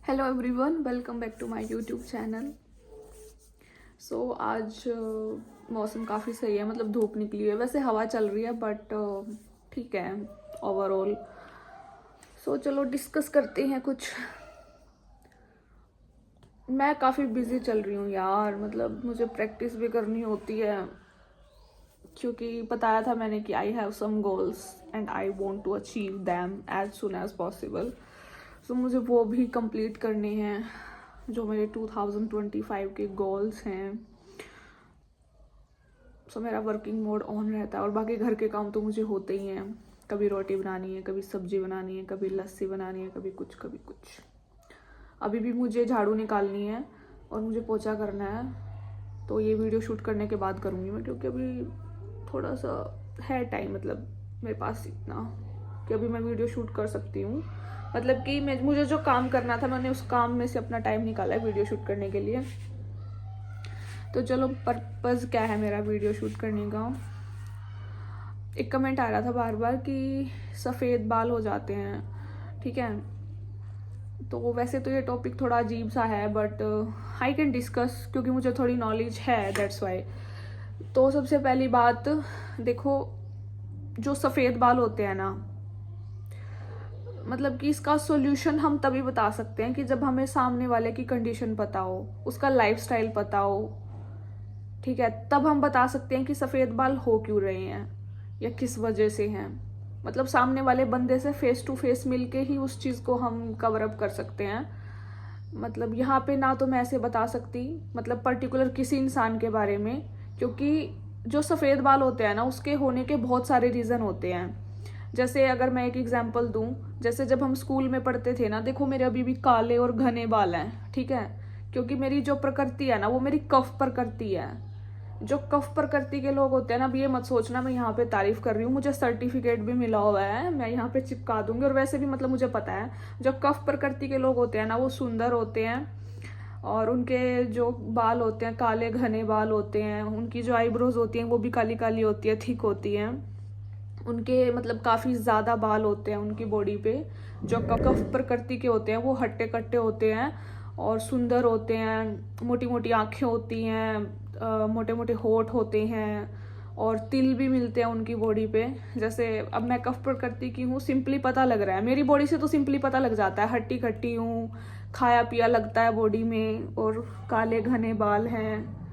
Hello everyone, welcome back to my YouTube channel. So आज मौसम काफ़ी सही है, मतलब धूप निकली है, वैसे हवा चल रही है बट ठीक है ओवरऑल। सो चलो डिस्कस करते हैं कुछ। मैं काफ़ी बिजी चल रही हूँ यार, मतलब मुझे प्रैक्टिस भी करनी होती है क्योंकि बताया था मैंने कि I have some goals and I want to achieve them as soon as possible. So मुझे वो भी कंप्लीट करने हैं जो मेरे 2025 के गोल्स हैं। सो मेरा वर्किंग मोड ऑन रहता है और बाकी घर के काम तो मुझे होते ही हैं। कभी रोटी बनानी है, कभी सब्जी बनानी है, कभी लस्सी बनानी है, कभी कुछ कभी कुछ। अभी भी मुझे झाड़ू निकालनी है और मुझे पोछा करना है, तो ये वीडियो शूट करने के बाद करूँगी मैं, क्योंकि अभी थोड़ा सा है टाइम, मतलब मेरे पास इतना कि अभी मैं वीडियो शूट कर सकती हूँ। मतलब कि मुझे जो काम करना था मैंने उस काम में से अपना टाइम निकाला है वीडियो शूट करने के लिए। तो चलो, पर्पज़ क्या है मेरा वीडियो शूट करने का। एक कमेंट आ रहा था बार बार कि सफ़ेद बाल हो जाते हैं, ठीक है। तो वैसे तो ये टॉपिक थोड़ा अजीब सा है बट आई कैन डिस्कस क्योंकि मुझे थोड़ी नॉलेज है, दैट्स वाई। तो सबसे पहली बात देखो, जो सफ़ेद बाल होते हैं ना, मतलब कि इसका सॉल्यूशन हम तभी बता सकते हैं कि जब हमें सामने वाले की कंडीशन पता हो, उसका लाइफस्टाइल पता हो, ठीक है। तब हम बता सकते हैं कि सफ़ेद बाल हो क्यों रहे हैं या किस वजह से हैं। मतलब सामने वाले बंदे से फेस टू फेस मिलके ही उस चीज़ को हम कवर अप कर सकते हैं। मतलब यहाँ पे ना तो मैं ऐसे बता सकती, मतलब पर्टिकुलर किसी इंसान के बारे में, क्योंकि जो सफ़ेद बाल होते हैं ना उसके होने के बहुत सारे रीज़न होते हैं। जैसे अगर मैं एक एग्जांपल दूं, जैसे जब हम स्कूल में पढ़ते थे ना, देखो मेरे अभी भी काले और घने बाल हैं, ठीक है। क्योंकि मेरी जो प्रकृति है ना वो मेरी कफ प्रकृति है। जो कफ प्रकृति के लोग होते हैं ना, अब ये मत सोचना मैं यहाँ पे तारीफ कर रही हूँ, मुझे सर्टिफिकेट भी मिला हुआ है, मैं यहाँ पे चिपका दूंगी। और वैसे भी मतलब मुझे पता है जो कफ प्रकृति के लोग होते हैं ना वो सुंदर होते हैं, और उनके जो बाल होते हैं काले घने बाल होते हैं, उनकी जो आईब्रोज होती हैं वो भी काली काली होती है, थिक होती हैं। उनके मतलब काफ़ी ज़्यादा बाल होते हैं उनकी बॉडी पे। जो कफ प्रकृति के होते हैं वो हट्टे कट्टे होते हैं और सुंदर होते हैं, मोटी मोटी आँखें होती हैं, मोटे मोटे होठ होते हैं और तिल भी मिलते हैं उनकी बॉडी पे। जैसे अब मैं कफ प्रकृति की हूँ, सिंपली पता लग रहा है, मेरी बॉडी से तो सिंपली पता लग जाता है, हट्टी कट्टी हूँ, खाया पिया लगता है बॉडी में, और काले घने बाल हैं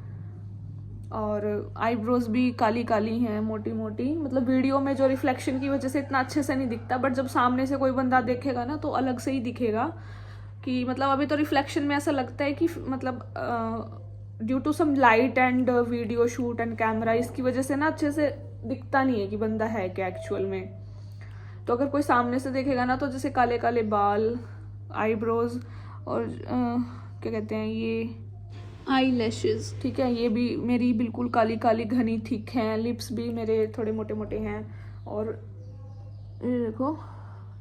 और आईब्रोज भी काली काली हैं, मोटी मोटी। मतलब वीडियो में जो रिफ्लेक्शन की वजह से इतना अच्छे से नहीं दिखता, बट जब सामने से कोई बंदा देखेगा ना तो अलग से ही दिखेगा। कि मतलब अभी तो रिफ्लेक्शन में ऐसा लगता है कि मतलब due to some light and video shoot and camera, इसकी वजह से ना अच्छे से दिखता नहीं है कि बंदा है क्या एक्चुअल में। तो अगर कोई सामने से देखेगा ना तो जैसे काले काले बाल, आईब्रोज और क्या कहते हैं ये आई लैशेज, ठीक है, ये भी मेरी बिल्कुल काली काली घनी थिक हैं। लिप्स भी मेरे थोड़े मोटे मोटे हैं, और ये देखो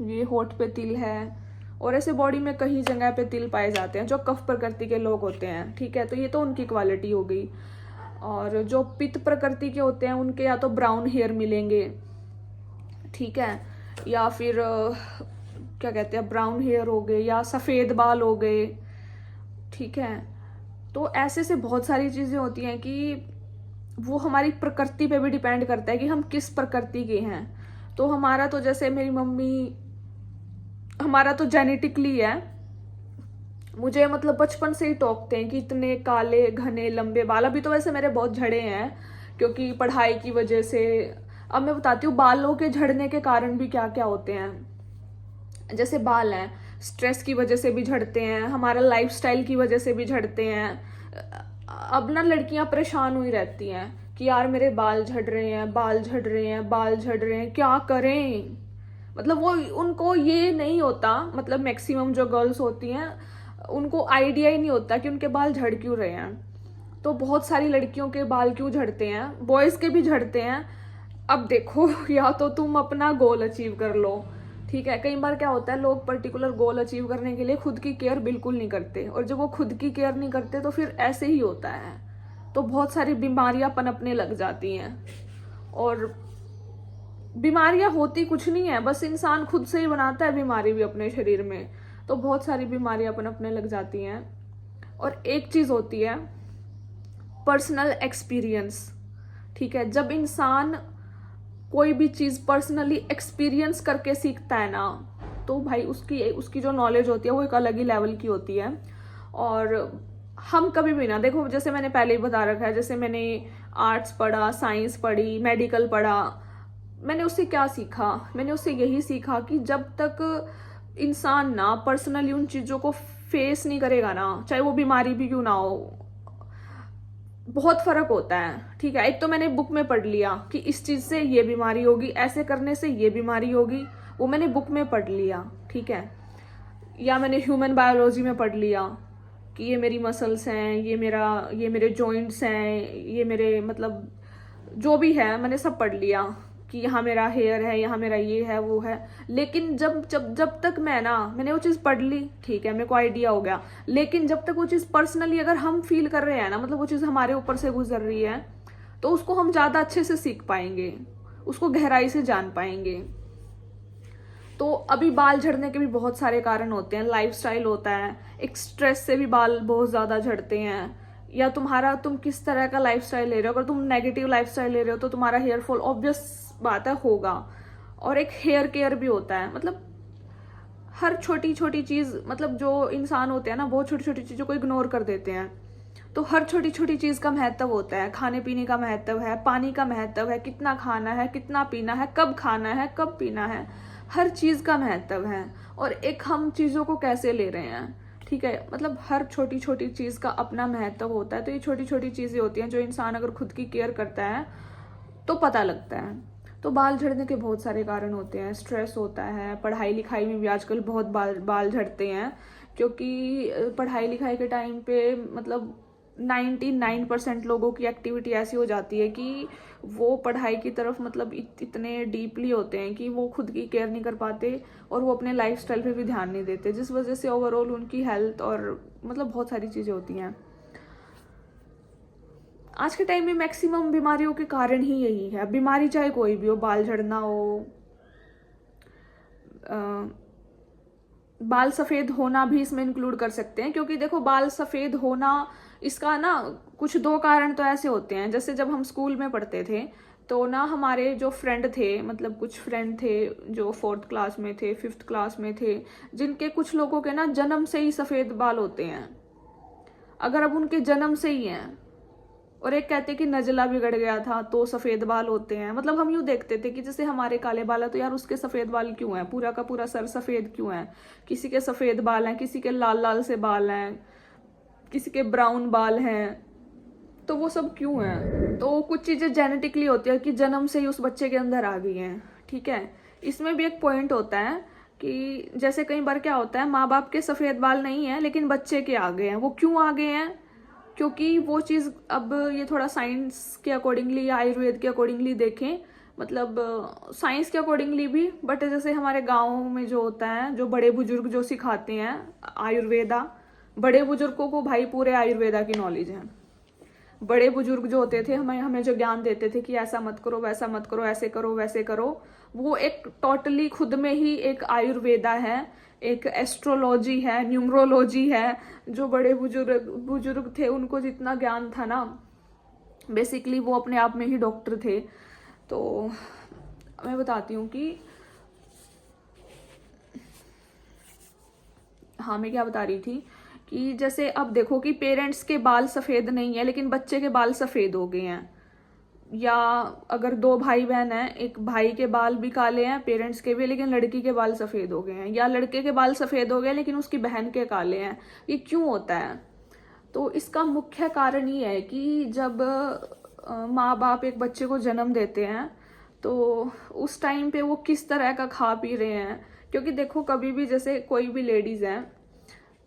ये होठ पे तिल है, और ऐसे बॉडी में कहीं जगह पे तिल पाए जाते हैं जो कफ प्रकृति के लोग होते हैं, ठीक है। तो ये तो उनकी क्वालिटी हो गई। और जो पित्त प्रकृति के होते हैं उनके या तो ब्राउन हेयर मिलेंगे, ठीक है, या फिर क्या कहते हैं ब्राउन हेयर हो गए या सफ़ेद बाल हो गए, ठीक है। तो ऐसे से बहुत सारी चीज़ें होती हैं कि वो हमारी प्रकृति पे भी डिपेंड करता है कि हम किस प्रकृति के हैं। तो हमारा तो जैसे मेरी मम्मी, हमारा तो जेनेटिकली है, मुझे मतलब बचपन से ही टोकते हैं कि इतने काले घने लंबे बाल। अभी तो वैसे मेरे बहुत झड़े हैं क्योंकि पढ़ाई की वजह से। अब मैं बताती हूँ बालों के झड़ने के कारण भी क्या क्या होते हैं। जैसे बाल हैं, स्ट्रेस की वजह से भी झड़ते हैं, हमारा लाइफस्टाइल की वजह से भी झड़ते हैं। अब ना लड़कियां परेशान हुई रहती हैं कि यार मेरे बाल झड़ रहे हैं, बाल झड़ रहे हैं, बाल झड़ रहे हैं, क्या करें। मतलब वो उनको ये नहीं होता, मतलब मैक्सिमम जो गर्ल्स होती हैं उनको आइडिया ही नहीं होता कि उनके बाल झड़ क्यों रहे हैं। तो बहुत सारी लड़कियों के बाल क्यों झड़ते हैं, बॉयज़ के भी झड़ते हैं। अब देखो या तो तुम अपना गोल अचीव कर लो, ठीक है। कई बार क्या होता है, लोग पर्टिकुलर गोल अचीव करने के लिए खुद की केयर बिल्कुल नहीं करते, और जब वो खुद की केयर नहीं करते तो फिर ऐसे ही होता है। तो बहुत सारी बीमारियां पनपने लग जाती हैं, और बीमारियां होती कुछ नहीं है, बस इंसान खुद से ही बनाता है बीमारी भी अपने शरीर में। तो बहुत सारी बीमारियां अपन अपने लग जाती हैं। और एक चीज़ होती है पर्सनल एक्सपीरियंस, ठीक है। जब इंसान कोई भी चीज़ पर्सनली एक्सपीरियंस करके सीखता है ना, तो भाई उसकी उसकी जो नॉलेज होती है वो एक अलग ही लेवल की होती है। और हम कभी भी ना, देखो जैसे मैंने पहले ही बता रखा है, जैसे मैंने आर्ट्स पढ़ा, साइंस पढ़ी, मेडिकल पढ़ा, मैंने उससे क्या सीखा? मैंने उससे यही सीखा कि जब तक इंसान ना पर्सनली उन चीज़ों को फेस नहीं करेगा ना, चाहे वो बीमारी भी क्यों ना हो, बहुत फर्क होता है, ठीक है। एक तो मैंने बुक में पढ़ लिया कि इस चीज से ये बीमारी होगी, ऐसे करने से ये बीमारी होगी, वो मैंने बुक में पढ़ लिया, ठीक है। या मैंने ह्यूमन बायोलॉजी में पढ़ लिया कि ये मेरी मसल्स हैं, ये मेरे जॉइंट्स हैं, ये मेरे मतलब जो भी है मैंने सब पढ़ लिया कि यहाँ मेरा हेयर है, यहाँ मेरा ये है, वो है। लेकिन जब तक मैंने वो चीज़ पढ़ ली, ठीक है, मेरे को आइडिया हो गया, लेकिन जब तक वो चीज़ पर्सनली अगर हम फील कर रहे हैं ना, मतलब वो चीज़ हमारे ऊपर से गुजर रही है, तो उसको हम ज़्यादा अच्छे से सीख पाएंगे, उसको गहराई से जान पाएंगे। तो अभी बाल झड़ने के भी बहुत सारे कारण होते हैं। लाइफस्टाइल होता है, एक स्ट्रेस से भी बाल बहुत ज़्यादा झड़ते हैं, या तुम किस तरह का लाइफस्टाइल ले रहे हो। अगर तुम नेगेटिव लाइफस्टाइल ले रहे हो तो तुम्हारा हेयर फॉल ऑब्वियस बात है होगा। और एक हेयर केयर भी होता है, मतलब हर छोटी छोटी चीज़, मतलब जो इंसान होते हैं ना बहुत छोटी छोटी चीज़ों को इग्नोर कर देते हैं। तो हर छोटी छोटी चीज़ का महत्व होता है। खाने पीने का महत्व है, पानी का महत्व है, कितना खाना है, कितना पीना है, कब खाना है, कब पीना है, हर चीज़ का महत्व है। और एक हम चीज़ों को कैसे ले रहे हैं, ठीक है, मतलब हर छोटी छोटी चीज़ का अपना महत्व होता है। तो ये छोटी छोटी चीज़ें होती हैं जो इंसान अगर खुद की केयर करता है तो पता लगता है। तो बाल झड़ने के बहुत सारे कारण होते हैं। स्ट्रेस होता है, पढ़ाई लिखाई में भी आजकल बहुत बाल झड़ते हैं, क्योंकि पढ़ाई लिखाई के टाइम पे मतलब 99% लोगों की एक्टिविटी ऐसी हो जाती है कि वो पढ़ाई की तरफ मतलब इतने डीपली होते हैं कि वो खुद की केयर नहीं कर पाते, और वो अपने लाइफस्टाइल पे भी ध्यान नहीं देते, जिस वजह से ओवरऑल उनकी हेल्थ और मतलब बहुत सारी चीज़ें होती हैं। आज के टाइम में मैक्सिमम बीमारियों के कारण ही यही है। बीमारी चाहे कोई भी हो, बाल झड़ना हो, बाल सफ़ेद होना भी इसमें इंक्लूड कर सकते हैं। क्योंकि देखो बाल सफ़ेद होना, इसका ना कुछ दो कारण तो ऐसे होते हैं। जैसे जब हम स्कूल में पढ़ते थे तो ना हमारे जो फ्रेंड थे, मतलब कुछ फ्रेंड थे जो 4th क्लास में थे, 5th क्लास में थे, जिनके कुछ लोगों के ना जन्म से ही सफ़ेद बाल होते हैं। अगर अब उनके जन्म से ही हैं, और एक कहते कि नजला बिगड़ गया था तो सफेद बाल होते हैं। मतलब हम यूं देखते थे कि जैसे हमारे काले बाल है तो यार उसके सफेद बाल क्यों हैं, पूरा का पूरा सर सफेद क्यों है। किसी के सफेद बाल हैं, किसी के लाल लाल से बाल हैं, किसी के ब्राउन बाल हैं, तो वो सब क्यों हैं? तो कुछ चीजें जेनेटिकली होती है कि जन्म से ही उस बच्चे के अंदर आ गई हैं, ठीक है। इसमें भी एक पॉइंट होता है कि जैसे कई बार क्या होता है, माँ बाप के सफेद बाल नहीं है लेकिन बच्चे के आ गए हैं। वो क्यों आ गए हैं? क्योंकि वो चीज़, अब ये थोड़ा साइंस के अकॉर्डिंगली या आयुर्वेद के अकॉर्डिंगली देखें, मतलब साइंस के अकॉर्डिंगली भी, बट जैसे हमारे गाँव में जो होता है, जो बड़े बुजुर्ग जो सिखाते हैं आयुर्वेदा, बड़े बुजुर्गों को भाई पूरे आयुर्वेदा की नॉलेज है। बड़े बुजुर्ग जो होते थे हमें जो ज्ञान देते थे कि ऐसा मत करो, वैसा मत करो, ऐसे करो, वैसे करो, वो एक टोटली खुद में ही एक आयुर्वेदा है, एक एस्ट्रोलॉजी है, न्यूमरोलॉजी है। जो बड़े बुजुर्ग थे उनको जितना ज्ञान था ना, बेसिकली वो अपने आप में ही डॉक्टर थे। तो मैं बताती हूँ कि हाँ, मैं क्या बता रही थी कि जैसे अब देखो कि पेरेंट्स के बाल सफ़ेद नहीं है लेकिन बच्चे के बाल सफ़ेद हो गए हैं। या अगर दो भाई बहन हैं, एक भाई के बाल भी काले हैं पेरेंट्स के भी, लेकिन लड़की के बाल सफ़ेद हो गए हैं, या लड़के के बाल सफ़ेद हो गए लेकिन उसकी बहन के काले हैं। ये क्यों होता है? तो इसका मुख्य कारण ये है कि जब माँ बाप एक बच्चे को जन्म देते हैं तो उस टाइम पे वो किस तरह का खा पी रहे हैं। क्योंकि देखो कभी भी जैसे कोई भी लेडीज़ है,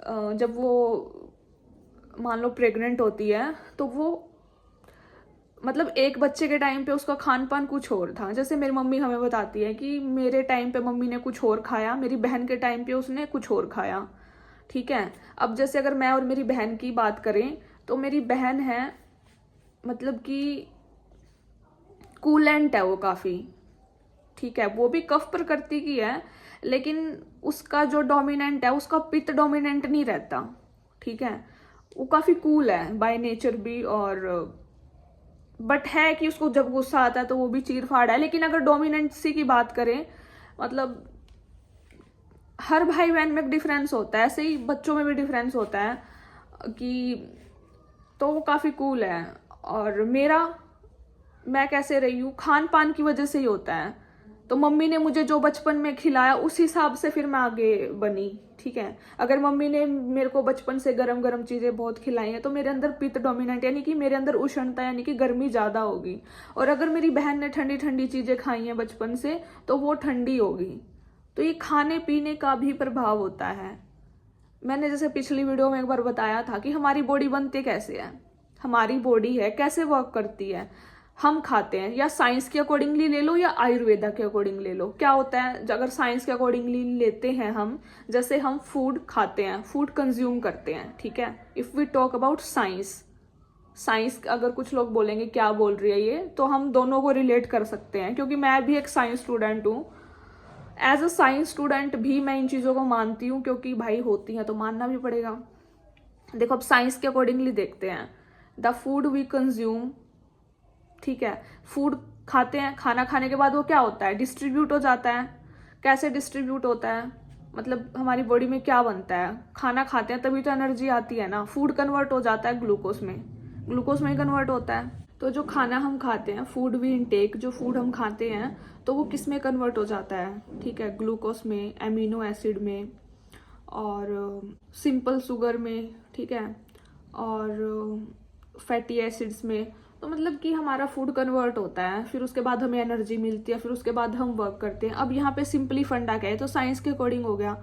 जब वो मान लो प्रेग्नेंट होती है तो वो मतलब एक बच्चे के टाइम पे उसका खान पान कुछ और था। जैसे मेरी मम्मी हमें बताती है कि मेरे टाइम पे मम्मी ने कुछ और खाया, मेरी बहन के टाइम पे उसने कुछ और खाया, ठीक है। अब जैसे अगर मैं और मेरी बहन की बात करें तो मेरी बहन है मतलब कि कूलेंट है वो काफ़ी, ठीक है, वो भी कफ प्रकृति की है लेकिन उसका जो डोमिनेंट है उसका पित्त डोमिनेंट नहीं रहता, ठीक है। वो काफी कूल है बाय नेचर भी, और बट है कि उसको जब गुस्सा आता है तो वो भी चीर फाड़ है। लेकिन अगर डोमिनेंसी की बात करें, मतलब हर भाई बहन में डिफरेंस होता है, ऐसे ही बच्चों में भी डिफरेंस होता है कि, तो वो काफी कूल है। और मैं कैसे रही हूँ, खान पान की वजह से ही होता है। तो मम्मी ने मुझे जो बचपन में खिलाया उस हिसाब से फिर मैं आगे बनी, ठीक है। अगर मम्मी ने मेरे को बचपन से गरम गरम चीजें बहुत खिलाई हैं तो मेरे अंदर पित्त डोमिनेंट, यानी कि मेरे अंदर उष्णता, यानी कि गर्मी ज्यादा होगी। और अगर मेरी बहन ने ठंडी ठंडी चीजें खाई हैं बचपन से तो वो ठंडी होगी। तो ये खाने पीने का भी प्रभाव होता है। मैंने जैसे पिछली वीडियो में एक बार बताया था कि हमारी बॉडी बनती कैसे है, हमारी बॉडी है कैसे वर्क करती है। हम खाते हैं, या साइंस के अकॉर्डिंगली ले लो या आयुर्वेदा के अकॉर्डिंग ले लो, क्या होता है अगर साइंस के अकॉर्डिंगली लेते हैं हम, जैसे हम फूड खाते हैं, फूड कंज्यूम करते हैं, ठीक है। If we talk about science अगर कुछ लोग बोलेंगे क्या बोल रही है ये, तो हम दोनों को रिलेट कर सकते हैं, क्योंकि मैं भी एक साइंस स्टूडेंट हूँ। एज अ साइंस स्टूडेंट भी मैं इन चीज़ों को मानती हूँ, क्योंकि भाई होती हैं तो मानना भी पड़ेगा। देखो अब साइंस के अकॉर्डिंगली देखते हैं, द फूड वी कंज्यूम, ठीक है। फूड खाते हैं, खाना खाने के बाद वो क्या होता है, डिस्ट्रीब्यूट हो जाता है। कैसे डिस्ट्रीब्यूट होता है, मतलब हमारी बॉडी में क्या बनता है, खाना खाते हैं तभी तो एनर्जी आती है ना। फूड कन्वर्ट हो जाता है ग्लूकोज में ही कन्वर्ट होता है। तो जो खाना हम खाते हैं, फूड वी इनटेक, जो फूड हम खाते हैं तो वो किस में कन्वर्ट हो जाता है, ठीक है, ग्लूकोज में, एमिनो एसिड में, और सिंपल शुगर में, ठीक है, और फैटी एसिड्स में। तो मतलब कि हमारा फूड कन्वर्ट होता है, फिर उसके बाद हमें एनर्जी मिलती है, फिर उसके बाद हम वर्क करते हैं। अब यहाँ पे सिंपली फंडा क्या है, तो साइंस के अकॉर्डिंग हो गया।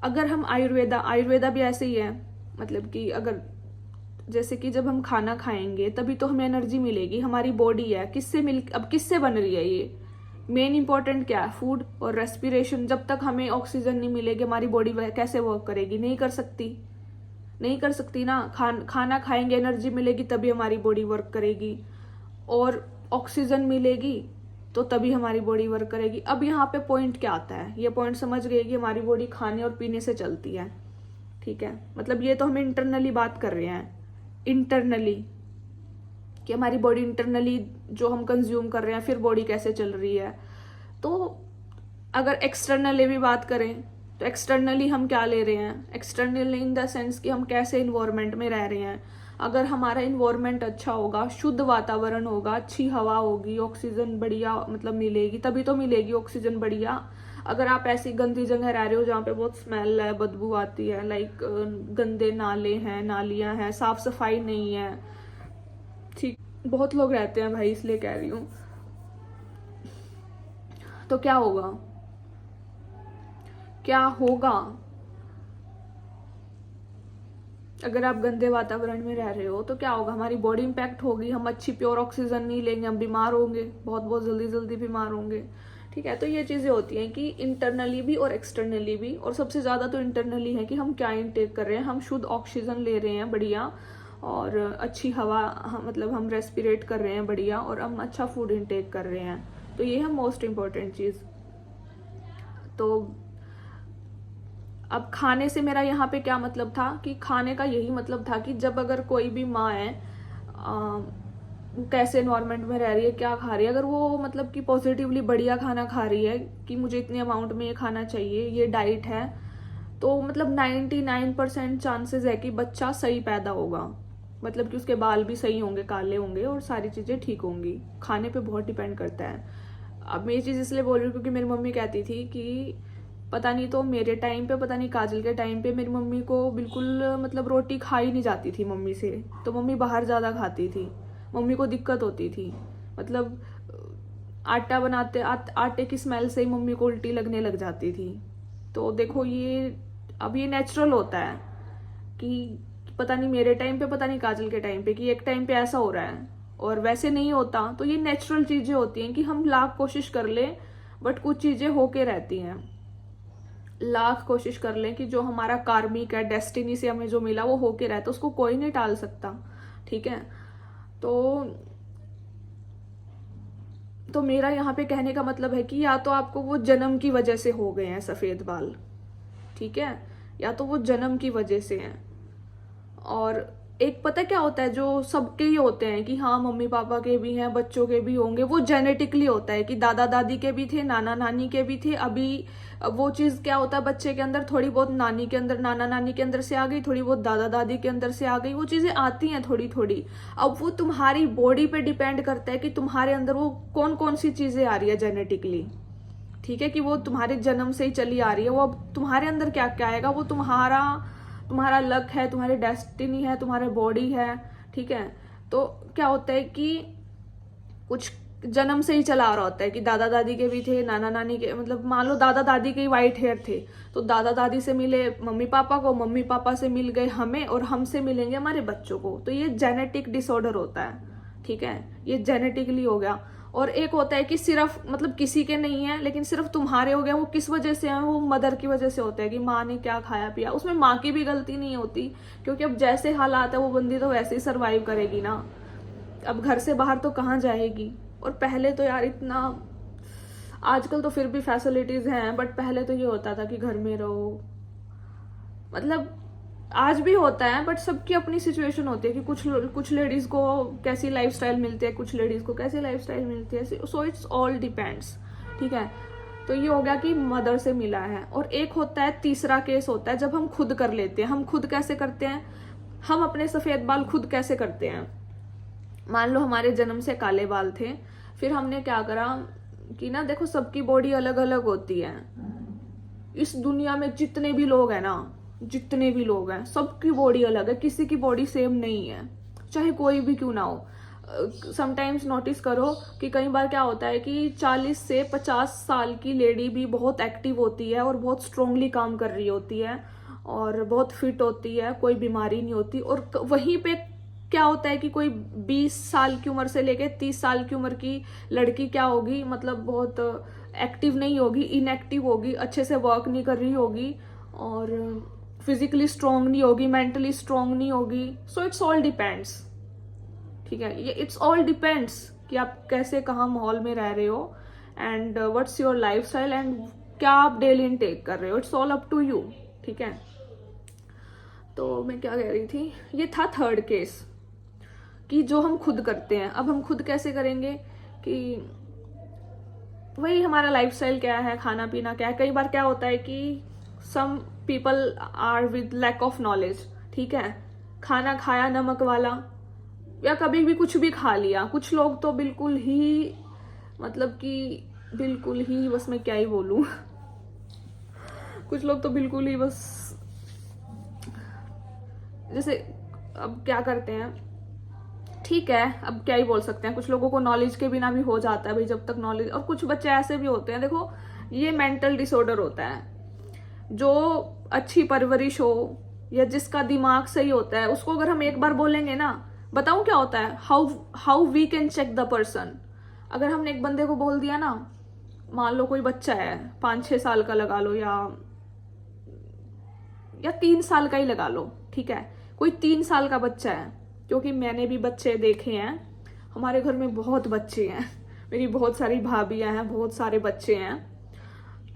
अगर हम आयुर्वेदा भी ऐसे ही है, मतलब कि अगर जैसे कि जब हम खाना खाएंगे तभी तो हमें एनर्जी मिलेगी। हमारी बॉडी है अब किससे बन रही है, ये मेन इंपॉर्टेंट क्या है, फूड और रेस्पिरेशन। जब तक हमें ऑक्सीजन नहीं मिलेगी हमारी बॉडी कैसे वर्क करेगी, नहीं कर सकती ना। खाना खाएंगे, एनर्जी मिलेगी तभी हमारी बॉडी वर्क करेगी, और ऑक्सीजन मिलेगी तो तभी हमारी बॉडी वर्क करेगी। अब यहाँ पे पॉइंट क्या आता है, ये पॉइंट समझ गए कि हमारी बॉडी खाने और पीने से चलती है, ठीक है। मतलब ये तो हम इंटरनली बात कर रहे हैं, इंटरनली, कि हमारी बॉडी इंटरनली जो हम कंज्यूम कर रहे हैं, फिर बॉडी कैसे चल रही है। तो अगर एक्सटर्नली भी बात करें तो एक्सटर्नली हम क्या ले रहे हैं, एक्सटर्नली इन द सेंस कि हम कैसे इन्वायरमेंट में रह रहे हैं। अगर हमारा इन्वायरमेंट अच्छा होगा, शुद्ध वातावरण होगा, अच्छी हवा होगी, ऑक्सीजन बढ़िया मतलब मिलेगी, तभी तो मिलेगी ऑक्सीजन बढ़िया। अगर आप ऐसी गंदी जगह रह रहे हो जहाँ पे बहुत स्मेल है, बदबू आती है, लाइक गंदे नाले हैं, नालियां हैं, साफ सफाई नहीं है, ठीक, बहुत लोग रहते हैं भाई, इसलिए कह रही हूँ। तो क्या होगा अगर आप गंदे वातावरण में रह रहे हो, तो क्या होगा, हमारी बॉडी इंपैक्ट होगी, हम अच्छी प्योर ऑक्सीजन नहीं लेंगे, हम बीमार होंगे, बहुत जल्दी बीमार होंगे, ठीक है। तो ये चीजें होती हैं कि इंटरनली भी और एक्सटर्नली भी, और सबसे ज्यादा तो इंटरनली है कि हम क्या इनटेक कर रहे हैं, हम शुद्ध ऑक्सीजन ले रहे हैं बढ़िया, और अच्छी हवा मतलब हम रेस्पिरेट कर रहे हैं बढ़िया, और हम अच्छा फूड इनटेक कर रहे हैं। तो ये है मोस्ट इम्पोर्टेंट चीज। तो अब खाने से मेरा यहाँ पे क्या मतलब था, कि खाने का यही मतलब था कि जब अगर कोई भी माँ है, कैसे एनवायरनमेंट में रह रही है, क्या खा रही है, अगर वो मतलब कि पॉजिटिवली बढ़िया खाना खा रही है कि मुझे इतने अमाउंट में ये खाना चाहिए, ये डाइट है, तो मतलब 99% चांसेस है कि बच्चा सही पैदा होगा। मतलब कि उसके बाल भी सही होंगे, काले होंगे, और सारी चीज़ें ठीक होंगी। खाने पे बहुत डिपेंड करता है। अब मैं ये चीज़ इसलिए बोल रही हूँ क्योंकि मेरी मम्मी कहती थी कि पता नहीं तो मेरे टाइम पे, पता नहीं काजल के टाइम पे, मेरी मम्मी को बिल्कुल मतलब रोटी खाई नहीं जाती थी मम्मी से। तो मम्मी बाहर ज़्यादा खाती थी, मम्मी को दिक्कत होती थी। मतलब आटा बनाते आटे की स्मेल से ही मम्मी को उल्टी लगने लग जाती थी। तो देखो अब ये नेचुरल होता है कि पता नहीं मेरे टाइम पे, पता नहीं काजल के टाइम पे, कि एक टाइम पे ऐसा हो रहा है और वैसे नहीं होता। तो ये नेचुरल चीजें होती हैं कि हम लाख कोशिश कर लें बट कुछ चीजें होके रहती हैं। लाख कोशिश कर लें कि जो हमारा कार्मिक है, डेस्टिनी से हमें जो मिला वो होके रहता, उसको कोई नहीं टाल सकता, ठीक है। तो तो मेरा यहाँ पे कहने का मतलब है कि या तो आपको वो जन्म की वजह से हो गए हैं सफेद बाल, ठीक है, या तो वो जन्म की वजह से हैं। और एक पता क्या होता है, जो सबके ही होते हैं कि हाँ मम्मी पापा के भी हैं, बच्चों के भी होंगे, वो जेनेटिकली होता है कि दादा दादी के भी थे, नाना नानी के भी थे। अभी वो चीज़ क्या होता है बच्चे के अंदर, थोड़ी बहुत नानी के अंदर, नाना नानी के अंदर से आ गई, थोड़ी बहुत दादा दादी के अंदर से आ गई, वो चीज़ें आती हैं थोड़ी थोड़ी। अब वो तुम्हारी बॉडी पे डिपेंड करता है कि तुम्हारे अंदर वो कौन कौन सी चीज़ें आ रही है जेनेटिकली, ठीक है, कि वो तुम्हारे जन्म से ही चली आ रही है। वो अब तुम्हारे अंदर क्या क्या आएगा वो तुम्हारा लक है, तुम्हारी डेस्टिनी है, तुम्हारे बॉडी है, ठीक है। तो क्या होता है कि कुछ जन्म से ही चला आ रहा होता है कि दादा दादी के भी थे, नाना नानी के, मतलब मान लो दादा दादी के वाइट हेयर थे, तो दादा दादी से मिले मम्मी पापा को, मम्मी पापा से मिल गए हमें, और हमसे मिलेंगे हमारे बच्चों को। तो ये जेनेटिक डिसऑर्डर होता है, ठीक है, ये जेनेटिकली हो गया। और एक होता है कि सिर्फ मतलब किसी के नहीं है लेकिन सिर्फ तुम्हारे हो गया। वो किस वजह से है, वो मदर की वजह से होता है कि माँ ने क्या खाया पिया। उसमें माँ की भी गलती नहीं होती, क्योंकि अब जैसे हालात है वो बंदी तो वैसे ही सर्वाइव करेगी ना, अब घर से बाहर तो कहाँ जाएगी। और पहले तो यार इतना, आजकल तो फिर भी फैसिलिटीज हैं, बट पहले तो ये होता था कि घर में रहो, मतलब आज भी होता है बट सबकी अपनी सिचुएशन होती है कि कुछ लेडीज को कैसी लाइफस्टाइल मिलती है, कुछ लेडीज को कैसी लाइफस्टाइल मिलती है। सो इट्स ऑल डिपेंड्स, ठीक है। तो ये हो गया कि मदर से मिला है। और एक होता है, तीसरा केस होता है जब हम खुद कर लेते हैं। हम खुद कैसे करते हैं, हम अपने सफेद बाल खुद कैसे करते हैं। मान लो हमारे जन्म से काले बाल थे, फिर हमने क्या करा कि ना, देखो सबकी बॉडी अलग अलग होती है। इस दुनिया में जितने भी लोग हैं ना, जितने भी लोग हैं, सबकी बॉडी अलग है, किसी की बॉडी सेम नहीं है, चाहे कोई भी क्यों ना हो। समटाइम्स नोटिस करो कि कई बार क्या होता है कि 40 से 50 साल की लेडी भी बहुत एक्टिव होती है और बहुत स्ट्रांगली काम कर रही होती है और बहुत फिट होती है, कोई बीमारी नहीं होती। और वहीं पे क्या होता है कि कोई 20 साल की उम्र से लेके 30 साल की उम्र की लड़की क्या होगी, मतलब बहुत एक्टिव नहीं होगी, इनएक्टिव होगी, अच्छे से वर्क नहीं कर रही होगी, और फिजिकली स्ट्रांग नहीं होगी, मेंटली स्ट्रांग नहीं होगी। सो इट्स ऑल डिपेंड्स, ठीक है, ये इट्स ऑल डिपेंड्स कि आप कैसे कहाँ माहौल में रह रहे हो, and what's your lifestyle, and क्या आप डेली इनटेक कर रहे हो। It's all up to you, ठीक है। तो मैं क्या कह रही थी, ये था थर्ड केस कि जो हम खुद करते हैं। अब हम खुद कैसे करेंगे कि वही हमारा लाइफस्टाइल क्या है, खाना पीना क्या है। कई बार क्या होता है कि some people are with lack of knowledge, ठीक है, खाना खाया नमक वाला, या कभी भी कुछ भी खा लिया। कुछ लोग तो बिल्कुल ही, मतलब कि बिल्कुल ही, बस मैं क्या ही बोलूं कुछ लोग तो बिल्कुल ही बस, जैसे अब क्या करते हैं, ठीक है, अब क्या ही बोल सकते हैं, कुछ लोगों को नॉलेज के बिना भी हो जाता है भाई, जब तक नॉलेज। और कुछ बच्चे ऐसे भी होते हैं, देखो ये मेंटल डिसऑर्डर होता है। जो अच्छी परवरिश हो या जिसका दिमाग सही होता है, उसको अगर हम एक बार बोलेंगे ना, बताऊं क्या होता है, how we can check the person. अगर हमने एक बंदे को बोल दिया ना, मान लो कोई बच्चा है 5-6 साल का लगा लो, या 3 साल का ही लगा लो, ठीक है, कोई 3 साल का बच्चा है, क्योंकि मैंने भी बच्चे देखे हैं, हमारे घर में बहुत बच्चे हैं, मेरी बहुत सारी भाभियां हैं, बहुत सारे बच्चे हैं,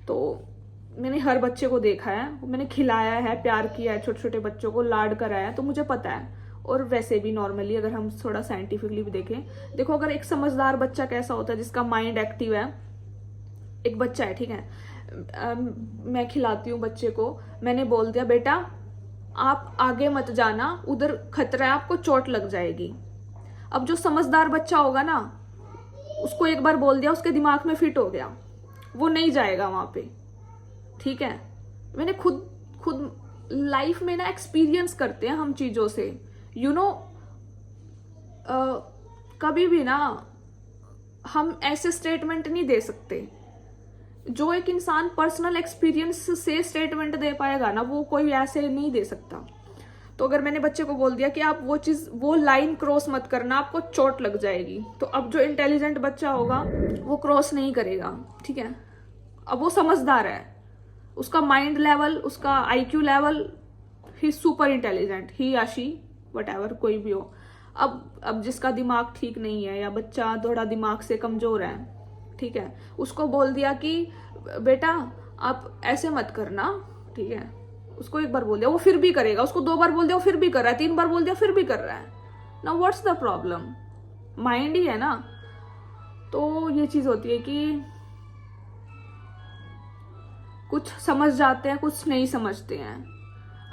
तो मैंने हर बच्चे को देखा है, मैंने खिलाया है, प्यार किया है, छोटे छोटे बच्चों को लाड कराया है, तो मुझे पता है। और वैसे भी नॉर्मली अगर हम थोड़ा साइंटिफिकली भी देखें, देखो अगर एक समझदार बच्चा कैसा होता है, जिसका माइंड एक्टिव है, एक बच्चा है, ठीक है, मैं खिलाती हूँ बच्चे को, मैंने बोल दिया बेटा आप आगे मत जाना, उधर खतरा है, आपको चोट लग जाएगी। अब जो समझदार बच्चा होगा ना, उसको एक बार बोल दिया, उसके दिमाग में फिट हो गया, वो नहीं जाएगा वहां पे, ठीक है। मैंने खुद लाइफ में ना एक्सपीरियंस करते हैं हम चीजों से, यू नो, कभी भी ना हम ऐसे स्टेटमेंट नहीं दे सकते। जो एक इंसान पर्सनल एक्सपीरियंस से स्टेटमेंट दे पाएगा ना, वो कोई ऐसे नहीं दे सकता। तो अगर मैंने बच्चे को बोल दिया कि आप वो लाइन क्रॉस मत करना, आपको चोट लग जाएगी, तो अब जो इंटेलिजेंट बच्चा होगा वो क्रॉस नहीं करेगा, ठीक है। अब वो समझदार है, उसका माइंड लेवल, उसका IQ लेवल, ही सुपर इंटेलिजेंट, ही या शी वट कोई भी हो। अब जिसका दिमाग ठीक नहीं है, या बच्चा थोड़ा दिमाग से कमजोर है, ठीक है, उसको बोल दिया कि बेटा आप ऐसे मत करना, ठीक है, उसको एक बार बोल दिया वो फिर भी करेगा, उसको 2 बार बोल दिया वो फिर भी कर रहा है, 3 बार बोल दिया फिर भी कर रहा है, ना व्हाट्स द प्रॉब्लम, माइंड ही है ना। तो ये चीज होती है कि कुछ समझ जाते हैं, कुछ नहीं समझते हैं।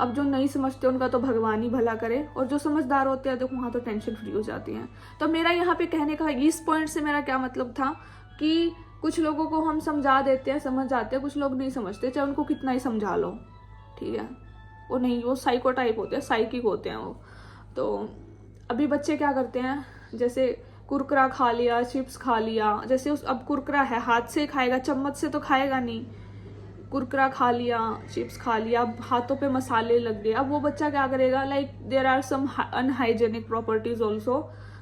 अब जो नहीं समझते उनका तो भगवान ही भला करे, और जो समझदार होते हैं देखो वहाँ तो टेंशन फ्री हो जाती हैं। तो मेरा यहाँ पे कहने का इस पॉइंट से मेरा क्या मतलब था कि कुछ लोगों को हम समझा देते हैं, समझ जाते हैं, कुछ लोग नहीं समझते, चाहे उनको कितना ही समझा लो, ठीक है, वो नहीं, वो साइको टाइप होते हैं, साइकिक होते हैं वो। तो अभी बच्चे क्या करते हैं, जैसे कुरकुरा खा लिया, चिप्स खा लिया, जैसे अब कुरकुरा है हाथ से खाएगा, चम्मच से तो खाएगा नहीं, कुरकुरा खा लिया, चिप्स खा लिया, अब हाथों पे मसाले लग गए, अब वो बच्चा क्या करेगा, like there are some unhygienic properties also,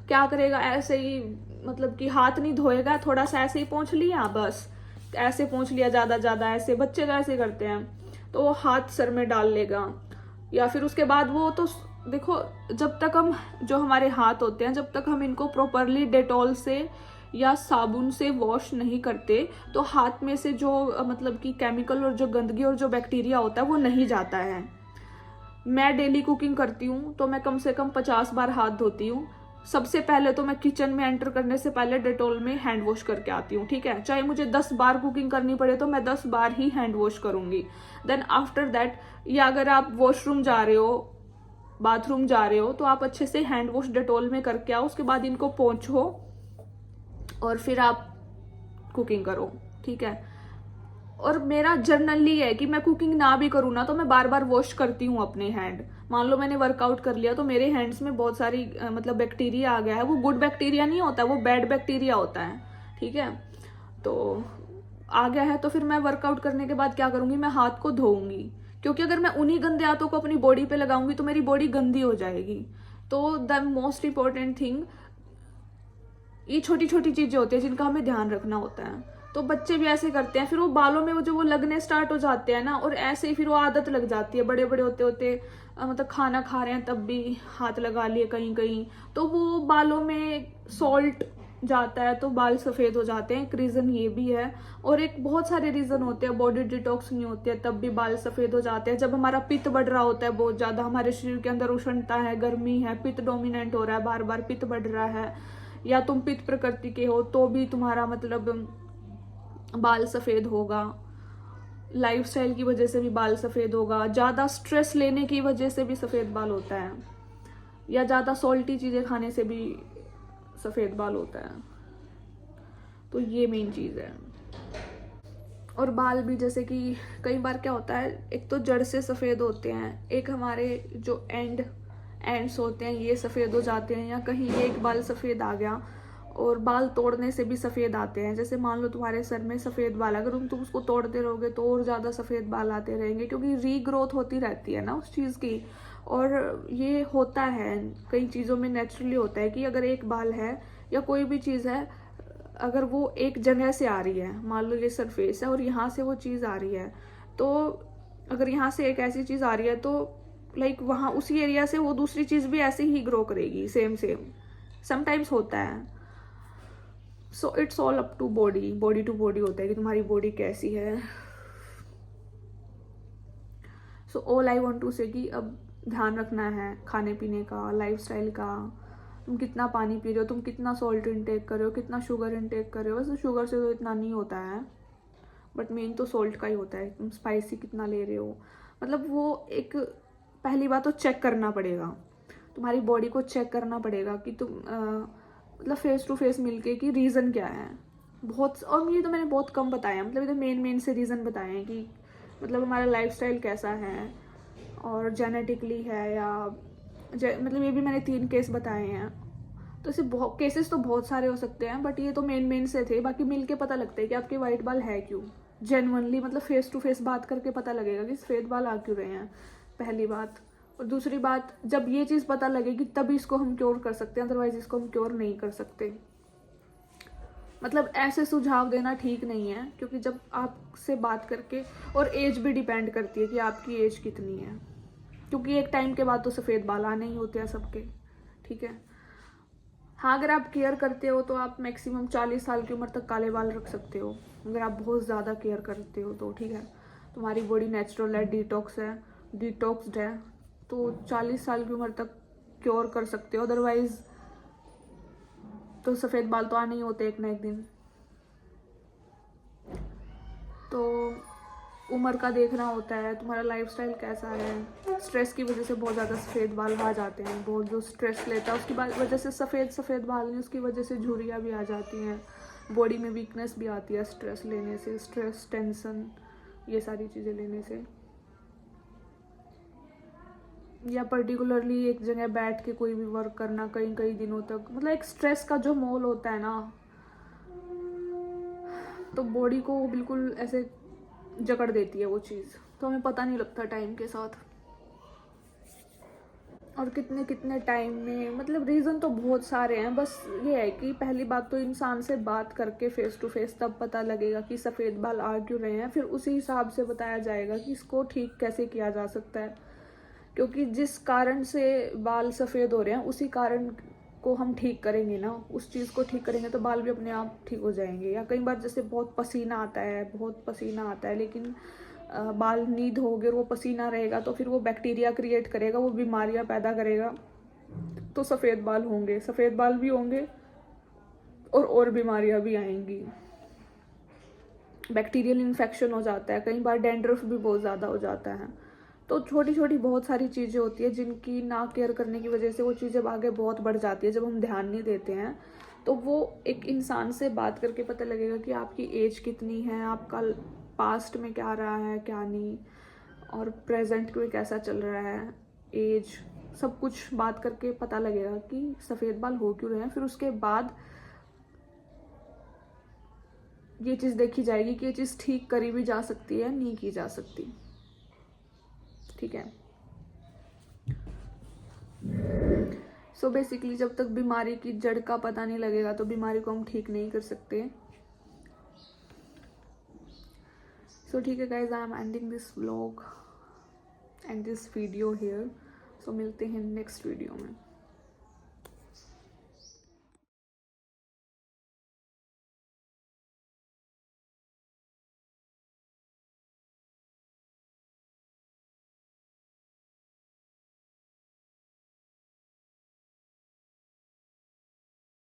क्या करेगा ऐसे ही, मतलब कि हाथ नहीं धोएगा, थोड़ा सा ऐसे ही पोंछ लिया, बस ऐसे पोंछ लिया, ज्यादा ऐसे बच्चे तो ऐसे करते हैं, तो वो हाथ सर में डाल लेगा, या फिर उसके बाद वो तो देखो, जब तक हम, जो हमारे हाथ होते हैं, जब तक हम इनको प्रॉपरली डेटॉल से या साबुन से वॉश नहीं करते तो हाथ में से जो मतलब कि केमिकल और जो गंदगी और जो बैक्टीरिया होता है वो नहीं जाता है। मैं डेली कुकिंग करती हूँ तो मैं कम से कम 50 बार हाथ धोती हूँ। सबसे पहले तो मैं किचन में एंटर करने से पहले डेटॉल में हैंड वॉश करके आती हूँ, ठीक है, चाहे मुझे 10 बार कुकिंग करनी पड़े तो मैं 10 बार ही हैंड वॉश करूंगी। देन आफ्टर दैट, या अगर आप वॉशरूम जा रहे हो, बाथरूम जा रहे हो, तो आप अच्छे से हैंड वॉश डेटॉल में करके आओ, उसके बाद इनको पोंछो और फिर आप कुकिंग करो, ठीक है। और मेरा जर्नली है कि मैं कुकिंग ना भी करूँ ना तो मैं बार बार वॉश करती हूँ अपने हैंड। मान लो मैंने वर्कआउट कर लिया तो मेरे हैंड्स में बहुत सारी मतलब बैक्टीरिया आ गया है, वो गुड बैक्टीरिया नहीं होता, वो बैड बैक्टीरिया होता है, ठीक है। तो आ गया है तो फिर मैं वर्कआउट करने के बाद क्या करूंगी, मैं हाथ को धोऊंगी, क्योंकि अगर मैं उन्हीं गंदे हाथों को अपनी बॉडी पे लगाऊंगी तो मेरी बॉडी गंदी हो जाएगी। तो द मोस्ट इंपॉर्टेंट थिंग, ये छोटी छोटी चीजें होती है जिनका हमें ध्यान रखना होता है। तो बच्चे भी ऐसे करते हैं, फिर वो बालों में वो जो वो लगने स्टार्ट हो जाते हैं ना, और ऐसे ही फिर वो आदत लग जाती है, बड़े बड़े होते होते मतलब खाना खा रहे हैं तब भी हाथ लगा लिए कहीं कहीं, तो वो बालों में सॉल्ट जाता है तो बाल सफेद हो जाते हैं। एक रीजन ये भी है, और एक बहुत सारे रीजन होते हैं, बॉडी डिटॉक्स नहीं होती है तब भी बाल सफेद हो जाते हैं। जब हमारा पित्त बढ़ रहा होता है बहुत ज्यादा, हमारे शरीर के अंदर उष्णता है, गर्मी है, पित्त डोमिनेंट हो रहा है, बार बार पित्त बढ़ रहा है, या तुम पित्त प्रकृति के हो तो भी तुम्हारा मतलब बाल सफेद होगा। लाइफस्टाइल की वजह से भी बाल सफेद होगा, ज्यादा स्ट्रेस लेने की वजह से भी सफेद बाल होता है, या ज्यादा सॉल्टी चीजें खाने से भी सफेद बाल होता है। तो ये मेन चीज है। और बाल भी जैसे कि कई बार क्या होता है, एक तो जड़ से सफेद होते हैं, एक हमारे जो एंड्स होते हैं ये सफेद हो जाते हैं, या कहीं एक बाल सफेद आ गया, और बाल तोड़ने से भी सफेद आते हैं। जैसे मान लो तुम्हारे सर में सफेद बाल, अगर तुम उसको तोड़ते रहोगे तो और ज्यादा सफेद बाल आते रहेंगे, क्योंकि रीग्रोथ होती रहती है ना उस चीज की। और ये होता है कई चीजों में, नेचुरली होता है कि अगर एक बाल है या कोई भी चीज है, अगर वो एक जगह से आ रही है, मान लो ये सरफेस है और यहाँ से वो चीज आ रही है, तो अगर यहाँ से एक ऐसी चीज आ रही है तो लाइक वहाँ उसी एरिया से वो दूसरी चीज भी ऐसे ही ग्रो करेगी, सेम समटाइम्स होता है। So it's all up to body to body होता है कि तुम्हारी बॉडी कैसी है। So all I want to say कि अब ध्यान रखना है खाने पीने का, लाइफस्टाइल का, तुम कितना पानी पी रहे हो, तुम कितना सॉल्ट इंटेक कर रहे हो, कितना शुगर इंटेक कर रहे हो। वैसे शुगर से तो इतना नहीं होता है, बट मेन तो सॉल्ट का ही होता है, तुम स्पाइसी कितना ले रहे हो। मतलब वो एक पहली बात तो चेक करना पड़ेगा, तुम्हारी बॉडी को चेक करना पड़ेगा कि तुम मतलब फेस टू फेस मिलके कि रीज़न क्या है। बहुत, और ये तो मैंने बहुत कम बताया, मतलब ये तो मेन से रीज़न बताए हैं कि मतलब हमारा लाइफस्टाइल कैसा है, और जेनेटिकली है, या मतलब ये भी मैंने 3 केस बताए हैं। तो ऐसे बहुत केसेस तो बहुत सारे हो सकते हैं, बट ये तो मेन से थे। बाकी मिलके पता लगता है कि आपके वाइट बाल है क्यों, जेन्युइनली मतलब फेस टू फेस बात करके पता लगेगा कि सफेद बाल आ क्यों रहे हैं, पहली बात। और दूसरी बात, जब ये चीज़ पता लगेगी तभी इसको हम क्योर कर सकते हैं, अदरवाइज इसको हम क्योर नहीं कर सकते। मतलब ऐसे सुझाव देना ठीक नहीं है, क्योंकि जब आपसे बात करके, और एज भी डिपेंड करती है कि आपकी एज कितनी है, क्योंकि एक टाइम के बाद तो सफ़ेद बाल आने ही होते हैं सबके, ठीक है। हाँ, अगर आप केयर करते हो तो आप मैक्सिमम 40 साल की उम्र तक काले बाल रख सकते हो, अगर आप बहुत ज़्यादा केयर करते हो तो। ठीक है, तुम्हारी बॉडी नेचुरल है, डिटॉक्स्ड है, तो 40 साल की उम्र तक क्योर कर सकते हो। अदरवाइज तो सफ़ेद बाल तो आने ही होते एक ना एक दिन। तो उम्र का देखना होता है, तुम्हारा लाइफस्टाइल कैसा है। स्ट्रेस की वजह से बहुत ज़्यादा सफ़ेद बाल आ जाते हैं, बहुत जो स्ट्रेस लेता है उसकी वजह से सफ़ेद बाल नहीं, उसकी वजह से झुर्रियाँ भी आ जाती हैं, बॉडी में वीकनेस भी आती है स्ट्रेस लेने से, स्ट्रेस, टेंशन, ये सारी चीज़ें लेने से, या पर्टिकुलरली एक जगह बैठ के कोई भी वर्क करना कई कई दिनों तक, मतलब एक स्ट्रेस का जो मोल होता है ना, तो बॉडी को बिल्कुल ऐसे जकड़ देती है वो चीज़, तो हमें पता नहीं लगता टाइम के साथ। और कितने कितने टाइम में, मतलब रीज़न तो बहुत सारे हैं, बस ये है कि पहली बात तो इंसान से बात करके फेस टू फेस तब पता लगेगा कि सफ़ेद बाल आ क्यों रहे हैं, फिर उसी हिसाब से बताया जाएगा कि इसको ठीक कैसे किया जा सकता है। क्योंकि जिस कारण से बाल सफ़ेद हो रहे हैं उसी कारण को हम ठीक करेंगे ना, उस चीज़ को ठीक करेंगे तो बाल भी अपने आप ठीक हो जाएंगे। या कई बार जैसे बहुत पसीना आता है लेकिन बाल नींद होगे और वो पसीना रहेगा तो फिर वो बैक्टीरिया क्रिएट करेगा, वो बीमारियां पैदा करेगा, तो सफ़ेद बाल भी होंगे और बीमारियां भी आएंगी। बैक्टीरियल इन्फेक्शन हो जाता है, कई बार डैंड्रफ भी बहुत ज़्यादा हो जाता है। तो छोटी छोटी बहुत सारी चीज़ें होती है जिनकी ना केयर करने की वजह से वो चीज़ें आगे बहुत बढ़ जाती है। जब हम ध्यान नहीं देते हैं तो वो एक इंसान से बात करके पता लगेगा कि आपकी एज कितनी है, आपका पास्ट में क्या रहा है क्या नहीं, और प्रेजेंट में कैसा चल रहा है, एज, सब कुछ बात करके पता लगेगा कि सफ़ेद बाल हो क्यों रहे हैं। फिर उसके बाद ये चीज़ देखी जाएगी कि ये चीज़ ठीक करी भी जा सकती है, नहीं की जा सकती। ठीक है, सो बेसिकली जब तक बीमारी की जड़ का पता नहीं लगेगा तो बीमारी को हम ठीक नहीं कर सकते। सो ठीक है guys, I am ending this vlog and this video here. So मिलते हैं नेक्स्ट वीडियो में।